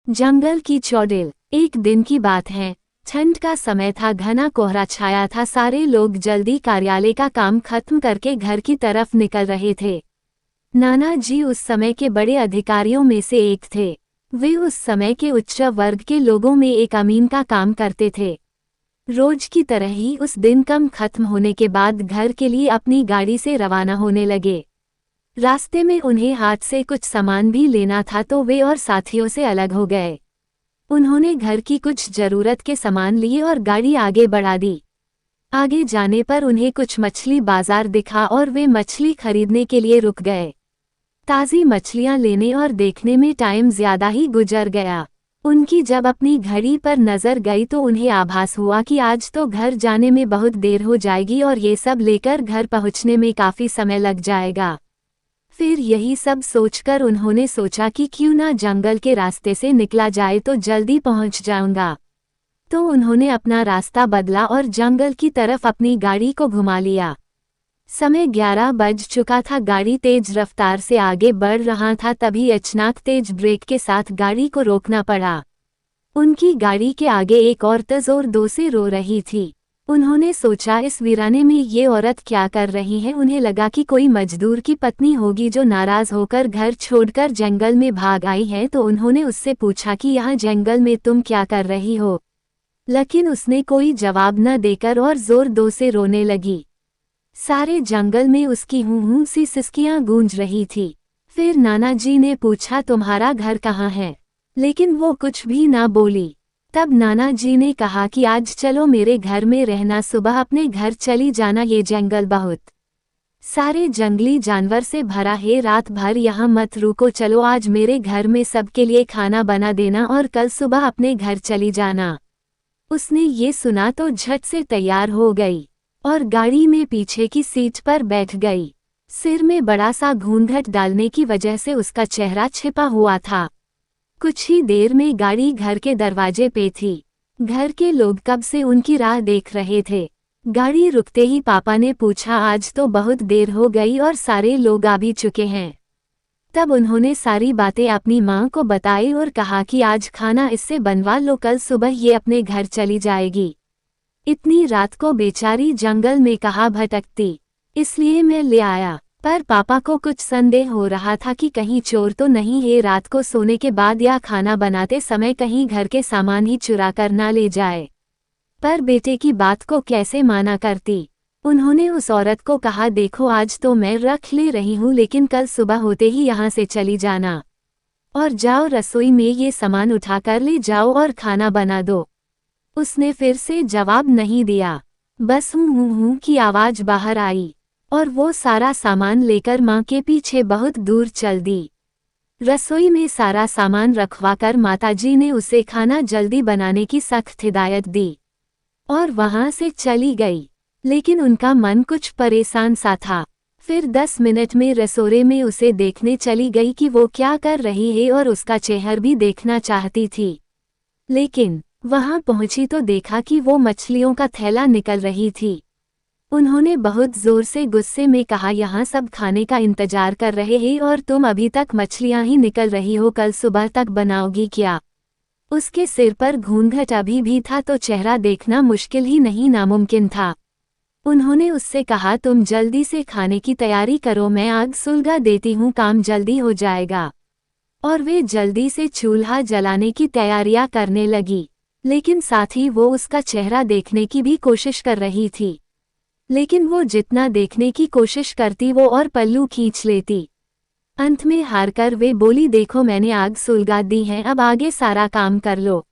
जंगल की चौड़ेल। एक दिन की बात है। ठंड का समय था, घना कोहरा छाया था। सारे लोग जल्दी कार्यालय का काम खत्म करके घर की तरफ निकल रहे थे। नाना जी उस समय के बड़े अधिकारियों में से एक थे। वे उस समय के उच्च वर्ग के लोगों में एक अमीन का काम करते थे। रोज की तरह ही उस दिन काम खत्म होने के बाद घर के लिए अपनी गाड़ी से रवाना होने लगे। रास्ते में उन्हें हाथ से कुछ सामान भी लेना था तो वे और साथियों से अलग हो गए। उन्होंने घर की कुछ जरूरत के सामान लिए और गाड़ी आगे बढ़ा दी। आगे जाने पर उन्हें कुछ मछली बाजार दिखा और वे मछली खरीदने के लिए रुक गए। ताज़ी मछलियां लेने और देखने में टाइम ज्यादा ही गुजर गया। उनकी जब अपनी घड़ी पर नजर गई तो उन्हें आभास हुआ कि आज तो घर जाने में बहुत देर हो जाएगी और ये सब लेकर घर पहुंचने में काफ़ी समय लग जाएगा। फिर यही सब सोचकर उन्होंने सोचा कि क्यों ना जंगल के रास्ते से निकला जाए तो जल्दी पहुंच जाऊंगा। तो उन्होंने अपना रास्ता बदला और जंगल की तरफ अपनी गाड़ी को घुमा लिया। समय 11 बज चुका था। गाड़ी तेज रफ्तार से आगे बढ़ रहा था, तभी अचानक तेज ब्रेक के साथ गाड़ी को रोकना पड़ा। उनकी गाड़ी के आगे एक औरत जोर से रो रही थी। उन्होंने सोचा इस वीराने में ये औरत क्या कर रही है। उन्हें लगा कि कोई मजदूर की पत्नी होगी जो नाराज होकर घर छोड़कर जंगल में भाग आई है, तो उन्होंने उससे पूछा कि यहाँ जंगल में तुम क्या कर रही हो। लेकिन उसने कोई जवाब न देकर और जोर से रोने लगी। सारे जंगल में उसकी हूँ सी सिसकियाँ गूंज रही थी। फिर नाना जी ने पूछा तुम्हारा घर कहाँ है, लेकिन वो कुछ भी ना बोली। तब नाना जी ने कहा कि आज चलो मेरे घर में रहना, सुबह अपने घर चली जाना, ये जंगल बहुत सारे जंगली जानवर से भरा है, रात भर यहाँ मत रुको, चलो आज मेरे घर में सबके लिए खाना बना देना और कल सुबह अपने घर चली जाना। उसने ये सुना तो झट से तैयार हो गई और गाड़ी में पीछे की सीट पर बैठ गई। सिर में बड़ा सा घूंघट डालने की वजह से उसका चेहरा छिपा हुआ था। कुछ ही देर में गाड़ी घर के दरवाजे पे थी। घर के लोग कब से उनकी राह देख रहे थे। गाड़ी रुकते ही पापा ने पूछा आज तो बहुत देर हो गई और सारे लोग आ भी चुके हैं। तब उन्होंने सारी बातें अपनी माँ को बताई और कहा कि आज खाना इससे बनवा लो, कल सुबह ये अपने घर चली जाएगी। इतनी रात को बेचारी जंगल में कहाँ भटकती, इसलिए मैं ले आया। पर पापा को कुछ संदेह हो रहा था कि कहीं चोर तो नहीं है, रात को सोने के बाद या खाना बनाते समय कहीं घर के सामान ही चुरा कर ना ले जाए। पर बेटे की बात को कैसे माना करती। उन्होंने उस औरत को कहा देखो आज तो मैं रख ले रही हूँ, लेकिन कल सुबह होते ही यहाँ से चली जाना और जाओ रसोई में ये सामान उठा कर ले जाओ और खाना बना दो। उसने फिर से जवाब नहीं दिया, बस हूँ की आवाज बाहर आई और वो सारा सामान लेकर माँ के पीछे बहुत दूर चल दी। रसोई में सारा सामान रखवाकर माताजी ने उसे खाना जल्दी बनाने की सख्त हिदायत दी और वहां से चली गई। लेकिन उनका मन कुछ परेशान सा था। फिर 10 मिनट में रसोई में उसे देखने चली गई कि वो क्या कर रही है और उसका चेहरा भी देखना चाहती थी। लेकिन वहां पहुंची तो देखा कि वो मछलियों का थैला निकल रही थी। उन्होंने बहुत जोर से गुस्से में कहा यहाँ सब खाने का इंतजार कर रहे हैं और तुम अभी तक मछलियां ही निकल रही हो, कल सुबह तक बनाओगी क्या। उसके सिर पर घूंघट अभी भी था तो चेहरा देखना मुश्किल ही नहीं नामुमकिन था। उन्होंने उससे कहा तुम जल्दी से खाने की तैयारी करो, मैं आग सुलगा देती हूँ, काम जल्दी हो जाएगा। और वे जल्दी से चूल्हा जलाने की तैयारियां करने लगी। लेकिन साथ ही वो उसका चेहरा देखने की भी कोशिश कर रही थी। लेकिन वो जितना देखने की कोशिश करती वो और पल्लू खींच लेती। अंत में हारकर वे बोली देखो मैंने आग सुलगा दी है, अब आगे सारा काम कर लो,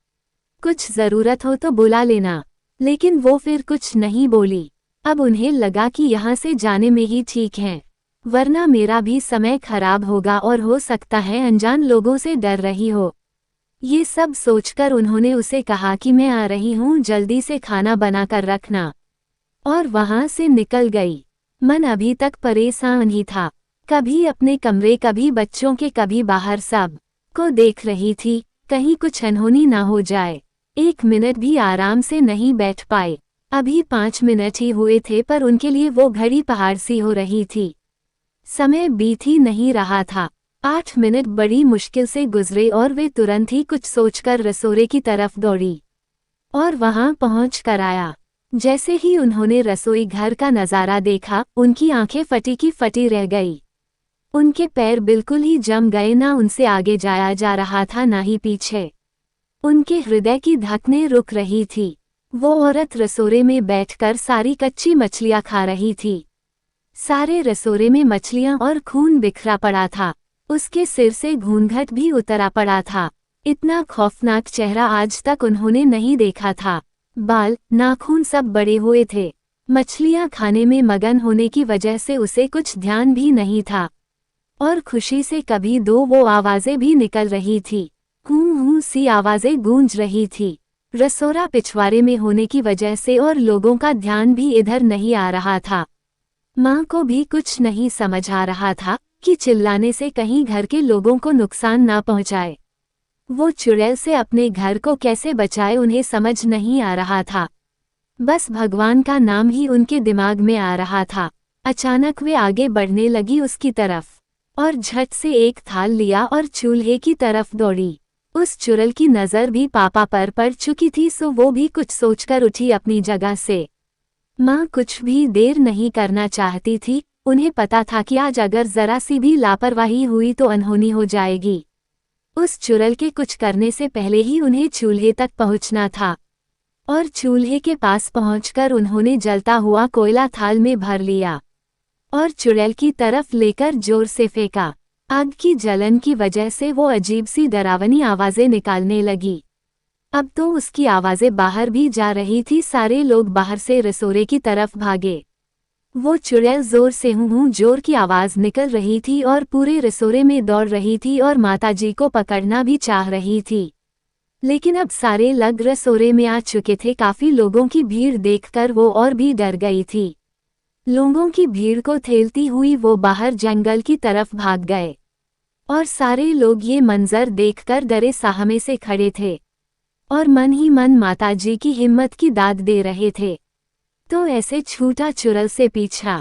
कुछ जरूरत हो तो बुला लेना। लेकिन वो फिर कुछ नहीं बोली। अब उन्हें लगा कि यहाँ से जाने में ही ठीक है, वरना मेरा भी समय खराब होगा और हो सकता है अनजान लोगों से डर रही हो। ये सब सोचकर उन्होंने उसे कहा कि मैं आ रही हूँ, जल्दी से खाना बनाकर रखना, और वहां से निकल गई। मन अभी तक परेशान ही था, कभी अपने कमरे कभी बच्चों के कभी बाहर, सब को देख रही थी कहीं कुछ अनहोनी ना हो जाए। 1 मिनट भी आराम से नहीं बैठ पाए। अभी 5 मिनट ही हुए थे पर उनके लिए वो घड़ी पहाड़ सी हो रही थी। समय बीत ही नहीं रहा था। 8 मिनट बड़ी मुश्किल से गुजरे और वे तुरंत ही कुछ सोचकर रसोड़े की तरफ दौड़ी और वहां पहुंच कर आया। जैसे ही उन्होंने रसोई घर का नजारा देखा, उनकी आंखें फटी की फटी रह गई। उनके पैर बिल्कुल ही जम गए, ना उनसे आगे जाया जा रहा था ना ही पीछे। उनके हृदय की धड़कनें रुक रही थी। वो औरत रसोड़े में बैठकर सारी कच्ची मछलियां खा रही थी। सारे रसोड़े में मछलियां और खून बिखरा पड़ा था। उसके सिर से घूंघट भी उतरा पड़ा था। इतना खौफनाक चेहरा आज तक उन्होंने नहीं देखा था। बाल, नाखून सब बड़े हुए थे। मछलियां खाने में मगन होने की वजह से उसे कुछ ध्यान भी नहीं था और खुशी से कभी दो वो आवाजें भी निकल रही थी। हूं हूं सी आवाजें गूंज रही थी। रसोड़ा पिछवाड़े में होने की वजह से और लोगों का ध्यान भी इधर नहीं आ रहा था। माँ को भी कुछ नहीं समझ आ रहा था कि चिल्लाने से कहीं घर के लोगों को नुकसान ना पहुंचाए। वो चुड़ैल से अपने घर को कैसे बचाए उन्हें समझ नहीं आ रहा था। बस भगवान का नाम ही उनके दिमाग में आ रहा था। अचानक वे आगे बढ़ने लगी उसकी तरफ और झट से एक थाल लिया और चूल्हे की तरफ दौड़ी। उस चुड़ैल की नज़र भी पापा पर पड़ चुकी थी, सो वो भी कुछ सोचकर उठी अपनी जगह से। माँ कुछ भी देर नहीं करना चाहती थी। उन्हें पता था कि आज अगर जरा सी भी लापरवाही हुई तो अनहोनी हो जाएगी। उस चुड़ैल के कुछ करने से पहले ही उन्हें चूल्हे तक पहुंचना था और चूल्हे के पास पहुंचकर उन्होंने जलता हुआ कोयला थाल में भर लिया और चुड़ैल की तरफ लेकर जोर से फेंका। आग की जलन की वजह से वो अजीब सी डरावनी आवाजें निकालने लगी। अब तो उसकी आवाजें बाहर भी जा रही थी। सारे लोग बाहर से रसोड़े की तरफ भागे। वो चुड़ैल जोर से हूं जोर की आवाज निकल रही थी और पूरे रसोड़े में दौड़ रही थी और माताजी को पकड़ना भी चाह रही थी। लेकिन अब सारे लग रसोड़े में आ चुके थे। काफी लोगों की भीड़ देखकर वो और भी डर गई थी। लोगों की भीड़ को ठेलती हुई वो बाहर जंगल की तरफ भाग गए और सारे लोग ये मंजर देखकर डरे सहमे से खड़े थे और मन ही मन माताजी की हिम्मत की दाद दे रहे थे। तो ऐसे छूटा चुड़ैल से पीछा।